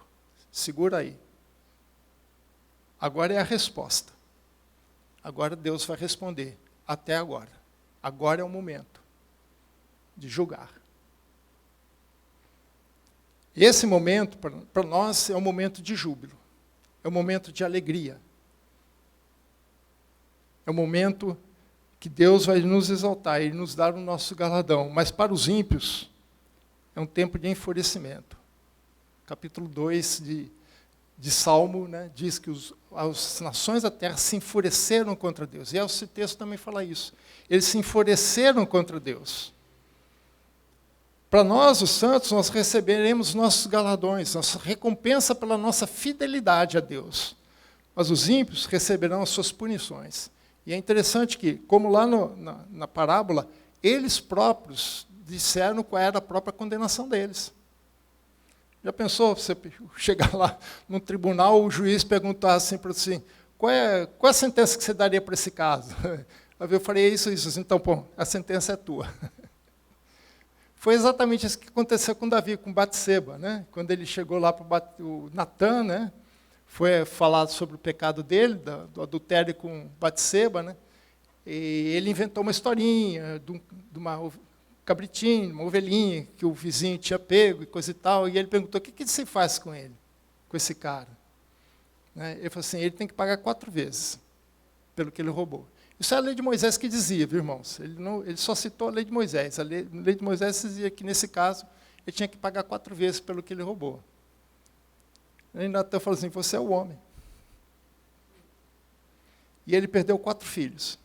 Segura aí. Agora é a resposta. Agora Deus vai responder. Até agora. Agora é o momento de julgar. Esse momento, para nós, é um momento de júbilo. É um momento de alegria. É um momento que Deus vai nos exaltar e nos dar o nosso galardão. Mas para os ímpios, é um tempo de enfurecimento. Capítulo 2 de Salmo, né, diz que as nações da terra se enfureceram contra Deus. E esse texto também fala isso. Eles se enfureceram contra Deus. Para nós, os santos, nós receberemos nossos galardões, nossa recompensa pela nossa fidelidade a Deus. Mas os ímpios receberão as suas punições. E é interessante que, como lá na parábola, eles próprios disseram qual era a própria condenação deles. Já pensou, você chegar lá no tribunal, o juiz perguntar assim para você, qual é a sentença que você daria para esse caso? Eu falei, isso. Então, pô, a sentença é tua. Foi exatamente isso que aconteceu com Davi, com Batseba, né? Quando ele chegou lá para o Natan, né? Foi falado sobre o pecado dele, do adultério com Batseba, né? E ele inventou uma historinha de uma cabritinho, uma ovelhinha que o vizinho tinha pego e coisa e tal, e ele perguntou, o que se faz com ele, com esse cara? Né? Ele falou assim, ele tem que pagar 4 vezes pelo que ele roubou. Isso é a lei de Moisés que dizia, viu, irmãos? Ele só citou a lei de Moisés. A lei de Moisés dizia que, nesse caso, ele tinha que pagar 4 vezes pelo que ele roubou. E Natan falou assim, você é o homem. E ele perdeu 4 filhos.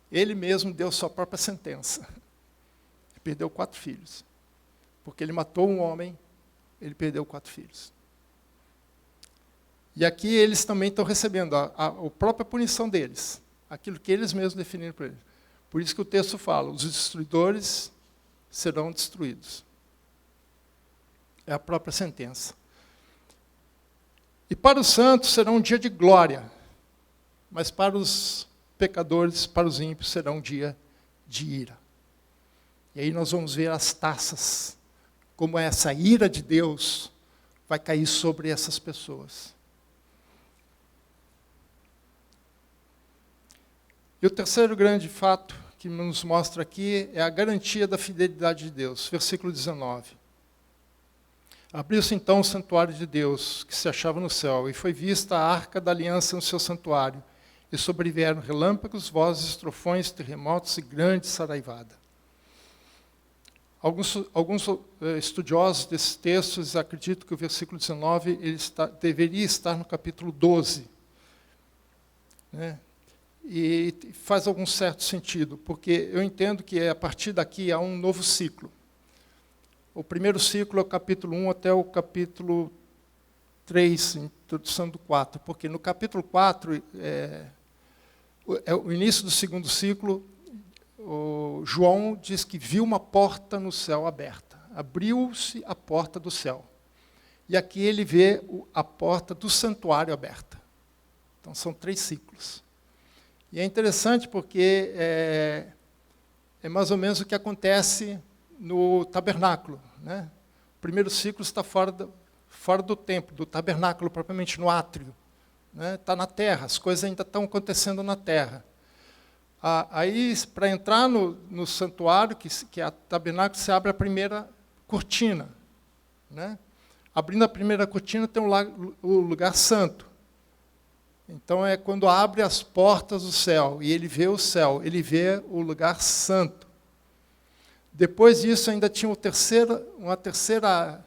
Ele mesmo deu sua própria sentença. perdeu 4 filhos. Porque ele matou um homem, ele perdeu 4 filhos. E aqui eles também estão recebendo a própria punição deles, aquilo que eles mesmos definiram para eles. Por isso que o texto fala, os destruidores serão destruídos. É a própria sentença. E para os santos será um dia de glória, mas para os pecadores, para os ímpios, será um dia de ira. E aí nós vamos ver as taças, como essa ira de Deus vai cair sobre essas pessoas. E o terceiro grande fato que nos mostra aqui é a garantia da fidelidade de Deus. Versículo 19. Abriu-se então o santuário de Deus, que se achava no céu, e foi vista a arca da aliança no seu santuário, e sobrevieram relâmpagos, vozes, trovões, terremotos e grande saraivada. Alguns estudiosos desses textos acreditam que o versículo 19 deveria estar no capítulo 12. Né? E faz algum certo sentido, porque eu entendo que a partir daqui há um novo ciclo. O primeiro ciclo é o capítulo 1 até o capítulo 3, introdução do 4, porque no capítulo 4, o início do segundo ciclo, João diz que viu uma porta no céu aberta. Abriu-se a porta do céu. E aqui ele vê a porta do santuário aberta. Então são 3 ciclos. E é interessante porque é mais ou menos o que acontece no tabernáculo. Né? O primeiro ciclo está fora do templo, do tabernáculo, propriamente no átrio. Está na terra, as coisas ainda estão acontecendo na terra. Aí, para entrar no santuário, que é o tabernáculo, se abre a primeira cortina. Né? Abrindo a primeira cortina tem o lugar santo. Então, é quando abre as portas do céu, e ele vê o céu, ele vê o lugar santo. Depois disso, ainda tinha uma terceira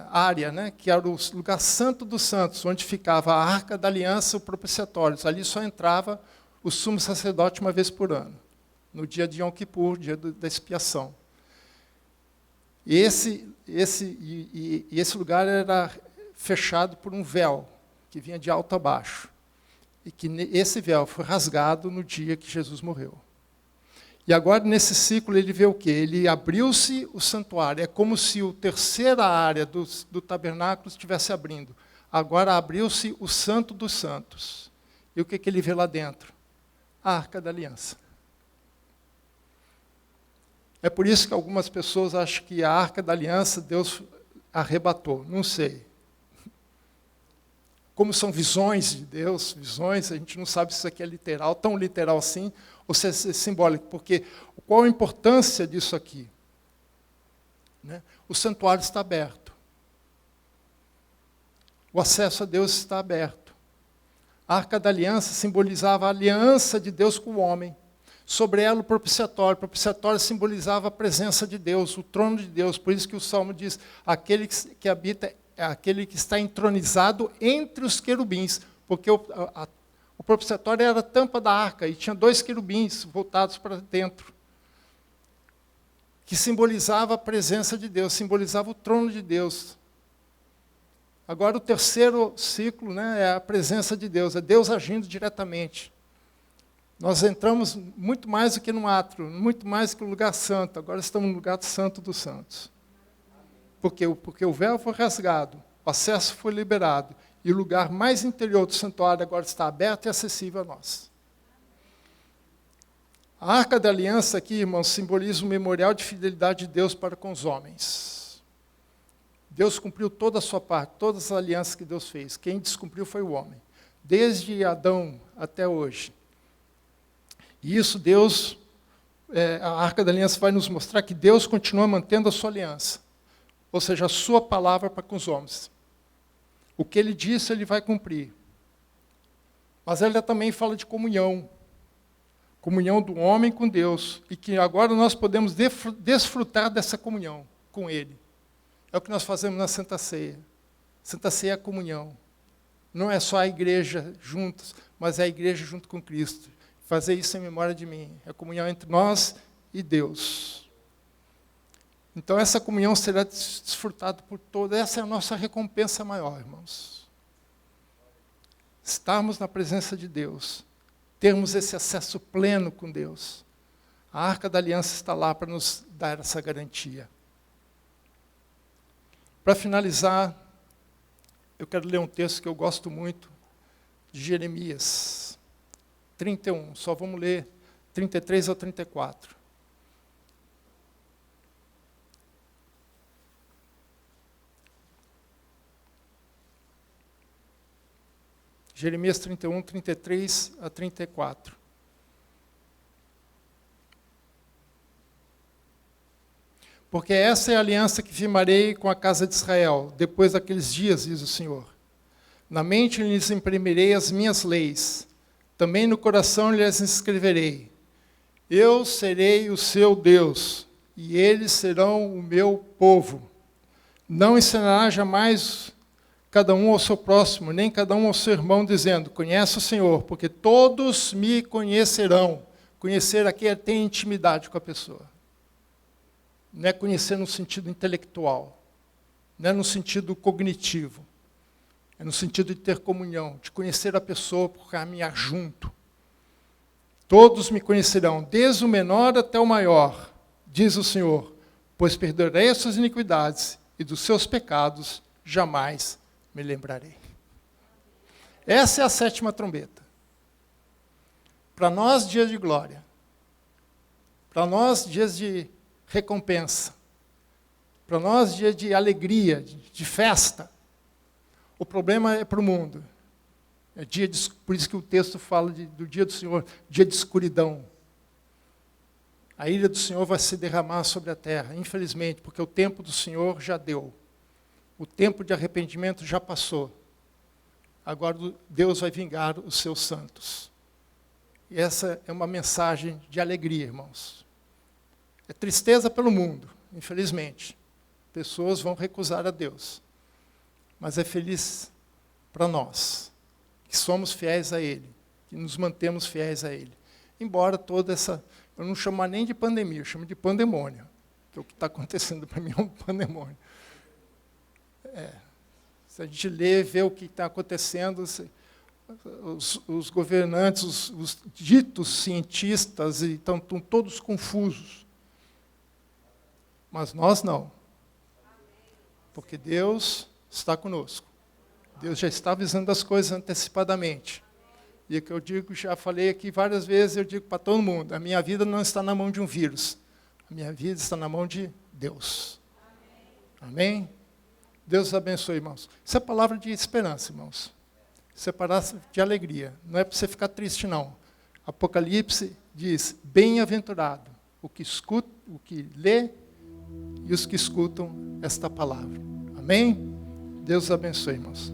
área, né, que era o lugar santo dos santos, onde ficava a arca da aliança, o propiciatório. Ali só entrava o sumo sacerdote uma vez por ano, no dia de Yom Kippur, dia da expiação. E esse lugar era fechado por um véu, que vinha de alto a baixo. E que esse véu foi rasgado no dia que Jesus morreu. E agora, nesse ciclo, ele vê o quê? Ele abriu-se o santuário. É como se a terceira área do tabernáculo estivesse abrindo. Agora abriu-se o santo dos santos. E o que ele vê lá dentro? A arca da aliança. É por isso que algumas pessoas acham que a arca da aliança Deus arrebatou. Não sei. Como são visões de Deus, visões, a gente não sabe se isso aqui é literal, tão literal assim, ou se é simbólico. Porque qual a importância disso aqui? Né? O santuário está aberto. O acesso a Deus está aberto. A arca da aliança simbolizava a aliança de Deus com o homem. Sobre ela o propiciatório. O propiciatório simbolizava a presença de Deus, o trono de Deus. Por isso que o Salmo diz, aquele que habita é aquele que está entronizado entre os querubins, porque o propiciatório era a tampa da arca, e tinha 2 querubins voltados para dentro, que simbolizava a presença de Deus, simbolizava o trono de Deus. Agora o terceiro ciclo, né, é a presença de Deus, é Deus agindo diretamente. Nós entramos muito mais do que no átrio, muito mais do que no lugar santo, agora estamos no lugar santo dos santos. Porque o véu foi rasgado, o acesso foi liberado, e o lugar mais interior do santuário agora está aberto e acessível a nós. A Arca da Aliança aqui, irmãos, simboliza o memorial de fidelidade de Deus para com os homens. Deus cumpriu toda a sua parte, todas as alianças que Deus fez. Quem descumpriu foi o homem, desde Adão até hoje. E isso a Arca da Aliança vai nos mostrar que Deus continua mantendo a sua aliança. Ou seja, a sua palavra para com os homens. O que ele disse, ele vai cumprir. Mas ela também fala de comunhão. Comunhão do homem com Deus. E que agora nós podemos desfrutar dessa comunhão com Ele. É o que nós fazemos na Santa Ceia. Santa Ceia é a comunhão. Não é só a igreja juntos, mas é a igreja junto com Cristo. Fazer isso em memória de mim. É a comunhão entre nós e Deus. Então, essa comunhão será desfrutada por todos. Essa é a nossa recompensa maior, irmãos. Estarmos na presença de Deus, termos esse acesso pleno com Deus. A Arca da Aliança está lá para nos dar essa garantia. Para finalizar, eu quero ler um texto que eu gosto muito, de Jeremias 31. Só vamos ler 33 ao 34. Jeremias 31, 33 a 34. Porque essa é a aliança que firmarei com a casa de Israel, depois daqueles dias, diz o Senhor. Na mente lhes imprimirei as minhas leis, também no coração lhes escreverei. Eu serei o seu Deus, e eles serão o meu povo. Não ensinará jamais cada um ao seu próximo, nem cada um ao seu irmão, dizendo, conhece o Senhor, porque todos me conhecerão. Conhecer aqui é ter intimidade com a pessoa. Não é conhecer no sentido intelectual, não é no sentido cognitivo, é no sentido de ter comunhão, de conhecer a pessoa por caminhar junto. Todos me conhecerão, desde o menor até o maior, diz o Senhor, pois perdoarei as suas iniquidades e dos seus pecados jamais me lembrarei. Essa é a 7ª trombeta. Para nós, dias de glória. Para nós, dias de recompensa. Para nós, dias de alegria, de festa. O problema é para o mundo. É dia de, por isso que o texto fala do dia do Senhor, dia de escuridão. A ira do Senhor vai se derramar sobre a terra, infelizmente, porque o tempo do Senhor já deu. O tempo de arrependimento já passou. Agora Deus vai vingar os seus santos. E essa é uma mensagem de alegria, irmãos. É tristeza pelo mundo, infelizmente. Pessoas vão recusar a Deus. Mas é feliz para nós, que somos fiéis a Ele, que nos mantemos fiéis a Ele. Embora toda essa... Eu não chamo nem de pandemia, eu chamo de pandemônio. Que o que está acontecendo para mim é um pandemônio. Se a gente lê, vê o que está acontecendo, os governantes, os ditos cientistas, estão todos confusos. Mas nós não. Porque Deus está conosco. Deus já está avisando as coisas antecipadamente. E é que eu digo, já falei aqui várias vezes, eu digo para todo mundo, a minha vida não está na mão de um vírus. A minha vida está na mão de Deus. Amém? Deus os abençoe, irmãos. Isso é palavra de esperança, irmãos. Isso é palavra de alegria. Não é para você ficar triste, não. Apocalipse diz, bem-aventurado o que escuta, o que lê e os que escutam esta palavra. Amém? Deus os abençoe, irmãos.